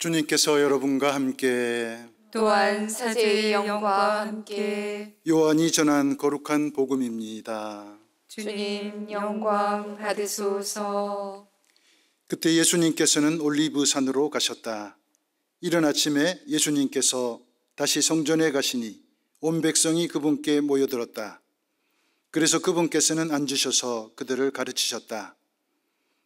주님께서 여러분과 함께 또한 사제의 영과 함께 요한이 전한 거룩한 복음입니다. 주님 영광 받으소서. 그때 예수님께서는 올리브 산으로 가셨다. 이른 아침에 예수님께서 다시 성전에 가시니 온 백성이 그분께 모여들었다. 그래서 그분께서는 앉으셔서 그들을 가르치셨다.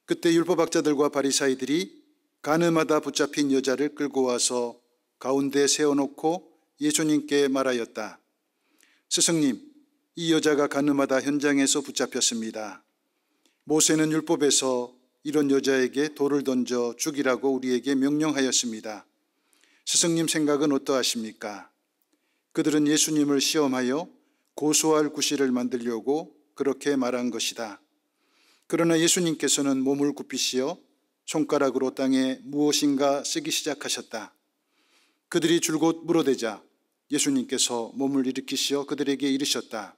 그때 율법학자들과 바리사이들이 가늠하다 붙잡힌 여자를 끌고 와서 가운데 세워놓고 예수님께 말하였다. 스승님, 이 여자가 가늠하다 현장에서 붙잡혔습니다. 모세는 율법에서 이런 여자에게 돌을 던져 죽이라고 우리에게 명령하였습니다. 스승님 생각은 어떠하십니까? 그들은 예수님을 시험하여 고소할 구실을 만들려고 그렇게 말한 것이다. 그러나 예수님께서는 몸을 굽히시어 손가락으로 땅에 무엇인가 쓰기 시작하셨다. 그들이 줄곧 물어대자 예수님께서 몸을 일으키시어 그들에게 이르셨다.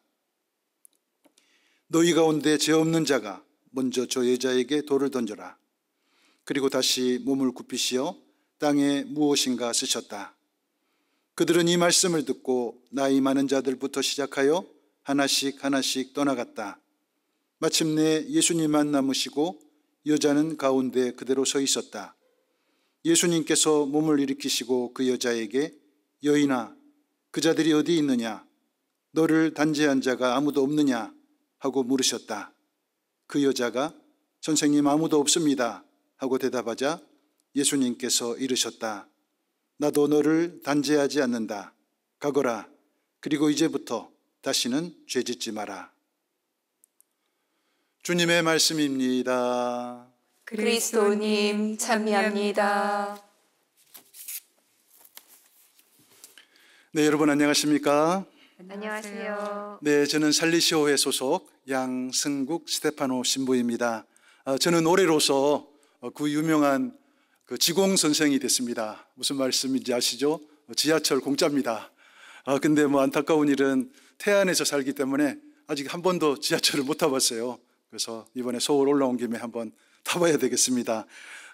너희 가운데 죄 없는 자가 먼저 저 여자에게 돌을 던져라. 그리고 다시 몸을 굽히시어 땅에 무엇인가 쓰셨다. 그들은 이 말씀을 듣고 나이 많은 자들부터 시작하여 하나씩 떠나갔다. 마침내 예수님만 남으시고 여자는 가운데 그대로 서 있었다. 예수님께서 몸을 일으키시고 그 여자에게 여인아, 그 자들이 어디 있느냐? 너를 단죄한 자가 아무도 없느냐? 하고 물으셨다. 그 여자가 선생님 아무도 없습니다 하고 대답하자 예수님께서 이르셨다. 나도 너를 단죄하지 않는다. 가거라. 그리고 이제부터 다시는 죄짓지 마라. 주님의 말씀입니다. 그리스도님 찬미합니다. 네, 여러분 안녕하십니까? 안녕하세요. 네, 저는 살리시오회 소속 양승국 스테파노 신부입니다. 저는 올해로서 그 유명한 지공 선생이 됐습니다. 무슨 말씀인지 아시죠? 지하철 공짜입니다. 근데 안타까운 일은 태안에서 살기 때문에 아직 한 번도 지하철을 못 타봤어요. 그래서 이번에 서울 올라온 김에 한번 타봐야 되겠습니다.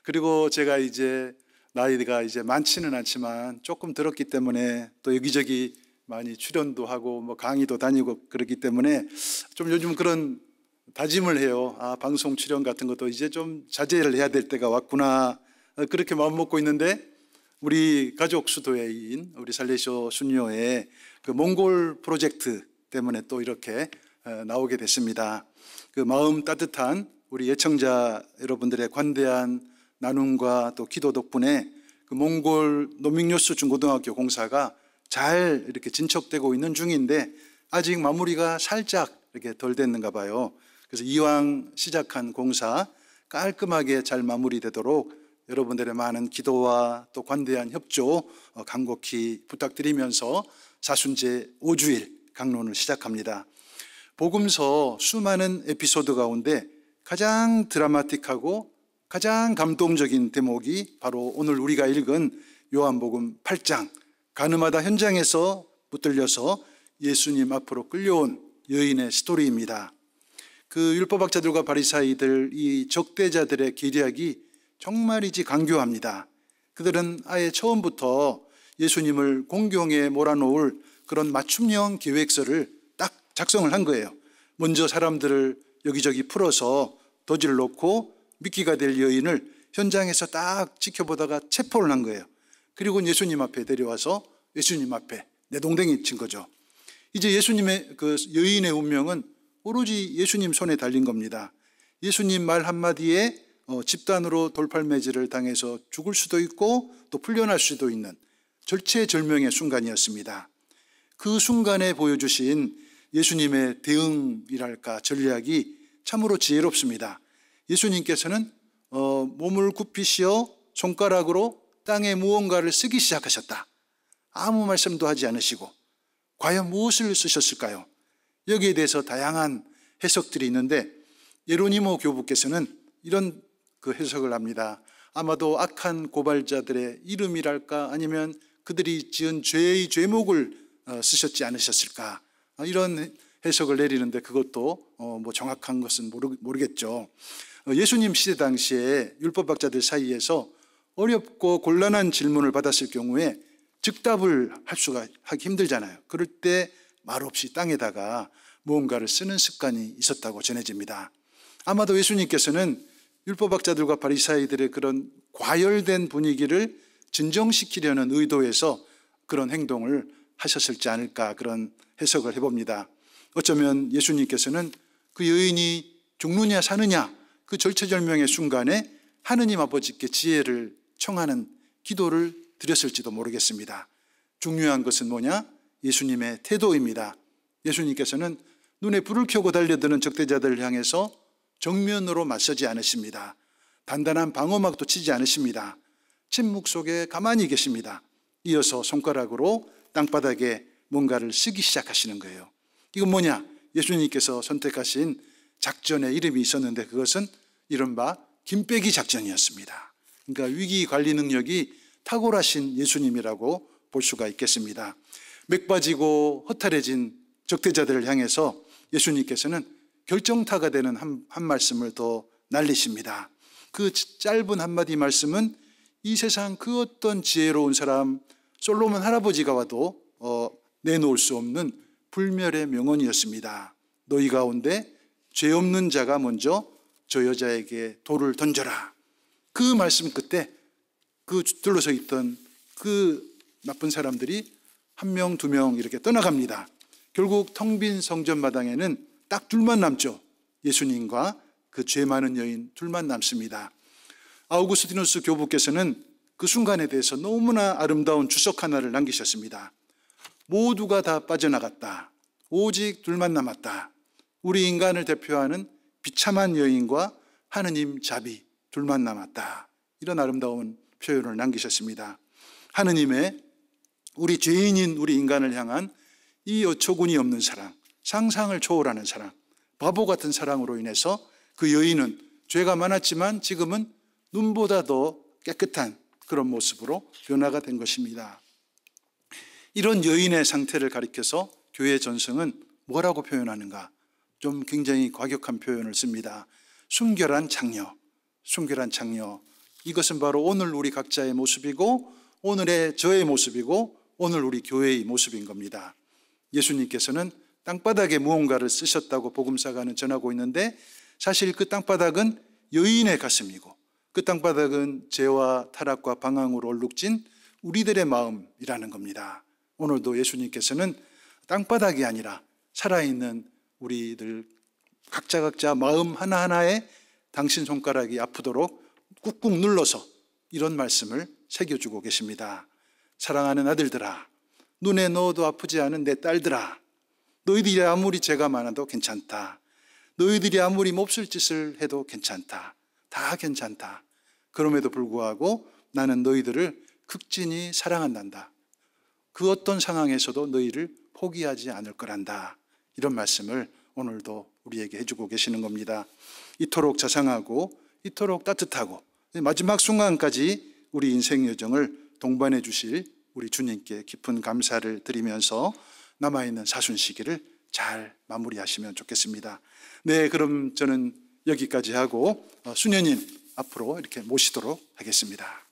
그리고 제가 이제 나이가 이제 많지는 않지만 조금 들었기 때문에 또 여기저기 많이 출연도 하고 강의도 다니고 그렇기 때문에 좀 요즘 그런 다짐을 해요. 방송 출연 같은 것도 이제 좀 자제를 해야 될 때가 왔구나. 그렇게 마음 먹고 있는데 우리 가족 수도회인 우리 살레시오 순녀의 그 몽골 프로젝트 때문에 또 이렇게 나오게 됐습니다. 그 마음 따뜻한 우리 예청자 여러분들의 관대한 나눔과 또 기도 덕분에 그 몽골 노믹요스 중고등학교 공사가 잘 이렇게 진척되고 있는 중인데 아직 마무리가 살짝 이렇게 덜 됐는가 봐요. 그래서 이왕 시작한 공사 깔끔하게 잘 마무리되도록 여러분들의 많은 기도와 또 관대한 협조 간곡히 부탁드리면서 사순제 5주일 강론을 시작합니다. 복음서 수많은 에피소드 가운데 가장 드라마틱하고 가장 감동적인 대목이 바로 오늘 우리가 읽은 요한복음 8장 가늠하다 현장에서 붙들려서 예수님 앞으로 끌려온 여인의 스토리입니다. 그 율법학자들과 바리사이들 이 적대자들의 계략이 정말이지 강교합니다. 그들은 아예 처음부터 예수님을 공경에 몰아놓을 그런 맞춤형 계획서를 딱 작성을 한 거예요. 먼저 사람들을 여기저기 풀어서 도지를 놓고 미끼가 될 여인을 현장에서 딱 지켜보다가 체포를 한 거예요. 그리고 예수님 앞에 데려와서 예수님 앞에 내동댕이 친 거죠. 이제 예수님의 그 여인의 운명은 오로지 예수님 손에 달린 겁니다. 예수님 말 한마디에 집단으로 돌팔매질을 당해서 죽을 수도 있고 또 풀려날 수도 있는 절체절명의 순간이었습니다. 그 순간에 보여주신 예수님의 대응이랄까 전략이 참으로 지혜롭습니다. 예수님께서는 몸을 굽히시어 손가락으로 땅에 무언가를 쓰기 시작하셨다. 아무 말씀도 하지 않으시고 과연 무엇을 쓰셨을까요? 여기에 대해서 다양한 해석들이 있는데 예로니모 교부께서는 이런 그 해석을 합니다. 아마도 악한 고발자들의 이름이랄까 아니면 그들이 지은 죄의 죄목을 쓰셨지 않으셨을까 이런 해석을 내리는데 그것도 정확한 것은 모르겠죠. 예수님 시대 당시에 율법학자들 사이에서 어렵고 곤란한 질문을 받았을 경우에 즉답을 하기 힘들잖아요. 그럴 때 말없이 땅에다가 무언가를 쓰는 습관이 있었다고 전해집니다. 아마도 예수님께서는 율법학자들과 바리사이들의 그런 과열된 분위기를 진정시키려는 의도에서 그런 행동을 하셨을지 않을까, 그런 해석을 해봅니다. 어쩌면 예수님께서는 그 여인이 죽느냐 사느냐 그 절체절명의 순간에 하느님 아버지께 지혜를 청하는 기도를 드렸을지도 모르겠습니다. 중요한 것은 뭐냐? 예수님의 태도입니다. 예수님께서는 눈에 불을 켜고 달려드는 적대자들을 향해서 정면으로 맞서지 않으십니다. 단단한 방어막도 치지 않으십니다. 침묵 속에 가만히 계십니다. 이어서 손가락으로 땅바닥에 뭔가를 쓰기 시작하시는 거예요. 이건 뭐냐? 예수님께서 선택하신 작전의 이름이 있었는데 그것은 이른바 김빼기 작전이었습니다. 그러니까 위기 관리 능력이 탁월하신 예수님이라고 볼 수가 있겠습니다. 맥빠지고 허탈해진 적대자들을 향해서 예수님께서는 결정타가 되는 한 말씀을 더 날리십니다. 그 짧은 한마디 말씀은 이 세상 그 어떤 지혜로운 사람, 솔로몬 할아버지가 와도 내놓을 수 없는 불멸의 명언이었습니다. 너희 가운데 죄 없는 자가 먼저 저 여자에게 돌을 던져라. 그 말씀 끝에 그 둘러서 있던 그 나쁜 사람들이 한 명, 두 명 이렇게 떠나갑니다. 결국 텅 빈 성전 마당에는 딱 둘만 남죠. 예수님과 그 죄 많은 여인 둘만 남습니다. 아우구스티누스 교부께서는 그 순간에 대해서 너무나 아름다운 주석 하나를 남기셨습니다. 모두가 다 빠져나갔다. 오직 둘만 남았다. 우리 인간을 대표하는 비참한 여인과 하느님 자비 둘만 남았다. 이런 아름다운 표현을 남기셨습니다. 하느님의 우리 죄인인 우리 인간을 향한 이 어처구니 없는 사랑, 상상을 초월하는 사랑, 바보 같은 사랑으로 인해서 그 여인은 죄가 많았지만 지금은 눈보다 더 깨끗한 그런 모습으로 변화가 된 것입니다. 이런 여인의 상태를 가리켜서 교회 전승은 뭐라고 표현하는가? 좀 굉장히 과격한 표현을 씁니다. 순결한 장녀, 순결한 장녀. 이것은 바로 오늘 우리 각자의 모습이고 오늘의 저의 모습이고 오늘 우리 교회의 모습인 겁니다. 예수님께서는 땅바닥에 무언가를 쓰셨다고 복음사가는 전하고 있는데 사실 그 땅바닥은 여인의 가슴이고 그 땅바닥은 죄와 타락과 방황으로 얼룩진 우리들의 마음이라는 겁니다. 오늘도 예수님께서는 땅바닥이 아니라 살아있는 우리들 각자 마음 하나하나에 당신 손가락이 아프도록 꾹꾹 눌러서 이런 말씀을 새겨주고 계십니다. 사랑하는 아들들아, 눈에 넣어도 아프지 않은 내 딸들아, 너희들이 아무리 죄가 많아도 괜찮다. 너희들이 아무리 몹쓸 짓을 해도 괜찮다. 다 괜찮다. 그럼에도 불구하고 나는 너희들을 극진히 사랑한단다. 그 어떤 상황에서도 너희를 포기하지 않을 거란다. 이런 말씀을 오늘도 우리에게 해주고 계시는 겁니다. 이토록 자상하고 이토록 따뜻하고 마지막 순간까지 우리 인생 여정을 동반해 주실 우리 주님께 깊은 감사를 드리면서 남아있는 사순 시기를 잘 마무리하시면 좋겠습니다. 네, 그럼 저는 여기까지 하고 수녀님 앞으로 이렇게 모시도록 하겠습니다.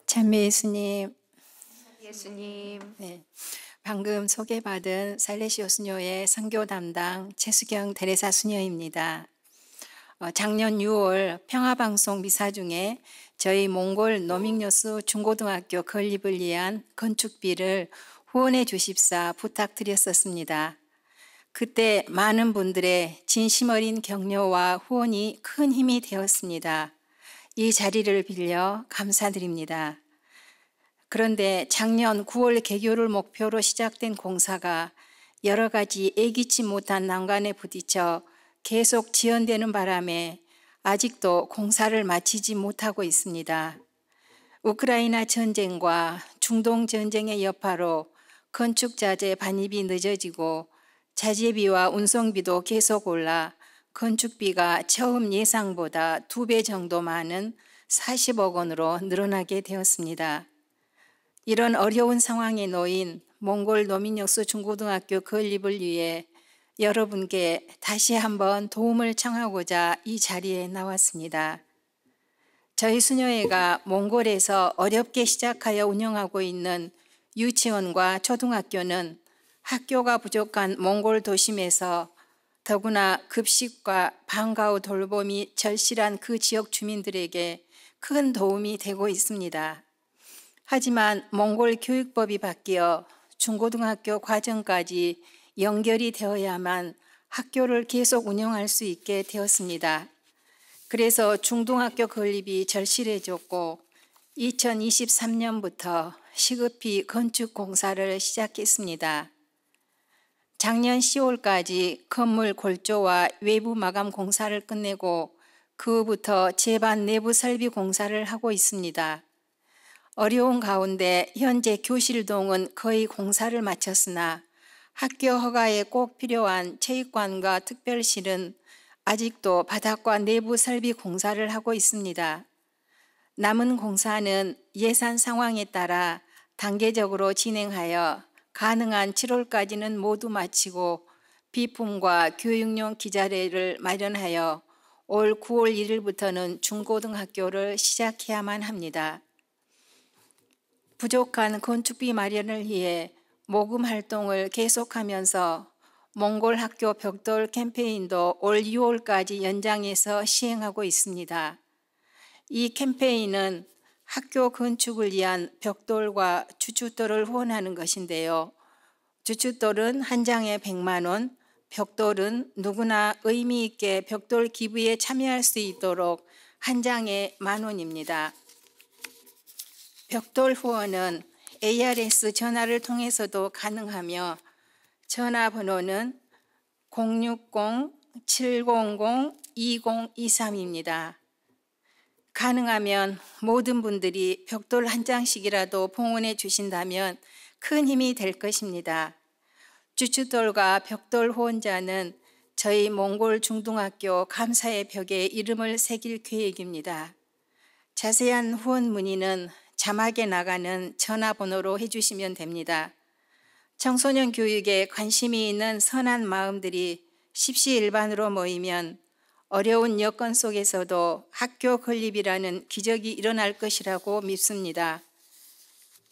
찬미 예수님, 예수님, 방금 소개받은 살레시오 수녀의 선교 담당 최수경 테레사 수녀입니다. 작년 6월 평화방송 미사 중에 저희 몽골 노믹요스 중고등학교 건립을 위한 건축비를 후원해 주십사 부탁드렸었습니다. 그때 많은 분들의 진심 어린 격려와 후원이 큰 힘이 되었습니다. 이 자리를 빌려 감사드립니다. 그런데 작년 9월 개교를 목표로 시작된 공사가 여러 가지 예기치 못한 난관에 부딪혀 계속 지연되는 바람에 아직도 공사를 마치지 못하고 있습니다. 우크라이나 전쟁과 중동 전쟁의 여파로 건축 자재 반입이 늦어지고 자재비와 운송비도 계속 올라 건축비가 처음 예상보다 2배 정도 많은 40억 원으로 늘어나게 되었습니다. 이런 어려운 상황에 놓인 몽골 노민역수 중고등학교 건립을 위해 여러분께 다시 한번 도움을 청하고자 이 자리에 나왔습니다. 저희 수녀회가 몽골에서 어렵게 시작하여 운영하고 있는 유치원과 초등학교는 학교가 부족한 몽골 도심에서 더구나 급식과 방과 후 돌봄이 절실한 그 지역 주민들에게 큰 도움이 되고 있습니다. 하지만 몽골 교육법이 바뀌어 중고등학교 과정까지 연결이 되어야만 학교를 계속 운영할 수 있게 되었습니다. 그래서 중등학교 건립이 절실해졌고 2023년부터 시급히 건축 공사를 시작했습니다. 작년 10월까지 건물 골조와 외부 마감 공사를 끝내고 그 후부터 제반 내부 설비 공사를 하고 있습니다. 어려운 가운데 현재 교실동은 거의 공사를 마쳤으나 학교 허가에 꼭 필요한 체육관과 특별실은 아직도 바닥과 내부 설비 공사를 하고 있습니다. 남은 공사는 예산 상황에 따라 단계적으로 진행하여 가능한 7월까지는 모두 마치고 비품과 교육용 기자재를 마련하여 올 9월 1일부터는 중고등학교를 시작해야만 합니다. 부족한 건축비 마련을 위해 모금 활동을 계속하면서 몽골 학교 벽돌 캠페인도 올 6월까지 연장해서 시행하고 있습니다. 이 캠페인은 학교 건축을 위한 벽돌과 주춧돌을 후원하는 것인데요. 주춧돌은 한 장에 100만 원, 벽돌은 누구나 의미 있게 벽돌 기부에 참여할 수 있도록 한 장에 10,000원입니다. 벽돌 후원은 ARS 전화를 통해서도 가능하며 전화번호는 060-700-2023입니다. 가능하면 모든 분들이 벽돌 한 장씩이라도 봉헌해 주신다면 큰 힘이 될 것입니다. 주춧돌과 벽돌 후원자는 저희 몽골 중등학교 감사의 벽에 이름을 새길 계획입니다. 자세한 후원 문의는 자막에 나가는 전화번호로 해주시면 됩니다. 청소년 교육에 관심이 있는 선한 마음들이 십시일반으로 모이면 어려운 여건 속에서도 학교 건립이라는 기적이 일어날 것이라고 믿습니다.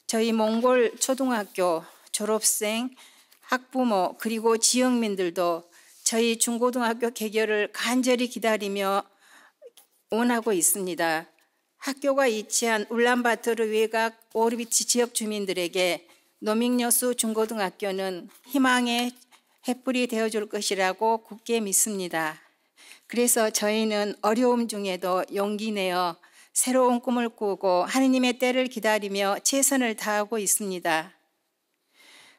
저희 몽골 초등학교 졸업생, 학부모 그리고 지역민들도 저희 중고등학교 개교를 간절히 기다리며 원하고 있습니다. 학교가 위치한 울란바토르 외곽 오르비치 지역 주민들에게 노민여수 중고등학교는 희망의 횃불이 되어줄 것이라고 굳게 믿습니다. 그래서 저희는 어려움 중에도 용기 내어 새로운 꿈을 꾸고 하느님의 때를 기다리며 최선을 다하고 있습니다.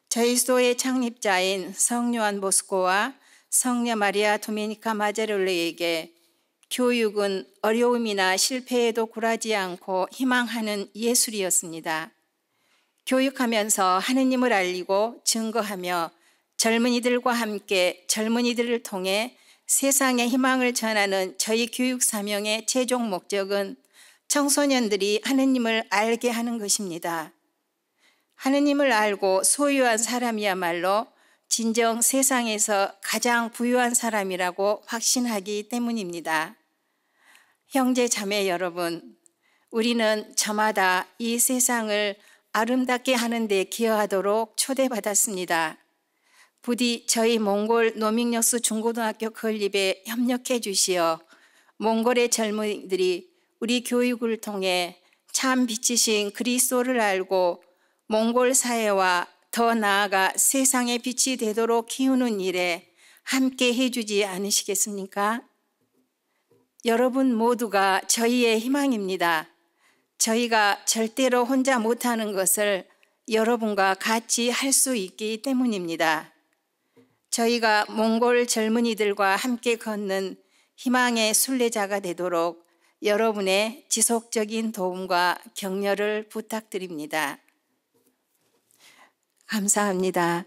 저희 수도의 창립자인 성요한 보스코와 성녀 마리아 도미니카 마제롤레에게 교육은 어려움이나 실패에도 굴하지 않고 희망하는 예술이었습니다. 교육하면서 하느님을 알리고 증거하며 젊은이들과 함께 젊은이들을 통해 세상의 희망을 전하는 저희 교육 사명의 최종 목적은 청소년들이 하느님을 알게 하는 것입니다. 하느님을 알고 소유한 사람이야말로 진정 세상에서 가장 부유한 사람이라고 확신하기 때문입니다. 형제 자매 여러분, 우리는 저마다 이 세상을 아름답게 하는 데 기여하도록 초대받았습니다. 부디 저희 몽골 노민여수 중고등학교 건립에 협력해 주시어 몽골의 젊은이들이 우리 교육을 통해 참 빛이신 그리스도를 알고 몽골 사회와 더 나아가 세상의 빛이 되도록 키우는 일에 함께 해주지 않으시겠습니까? 여러분 모두가 저희의 희망입니다. 저희가 절대로 혼자 못하는 것을 여러분과 같이 할 수 있기 때문입니다. 저희가 몽골 젊은이들과 함께 걷는 희망의 순례자가 되도록 여러분의 지속적인 도움과 격려를 부탁드립니다. 감사합니다.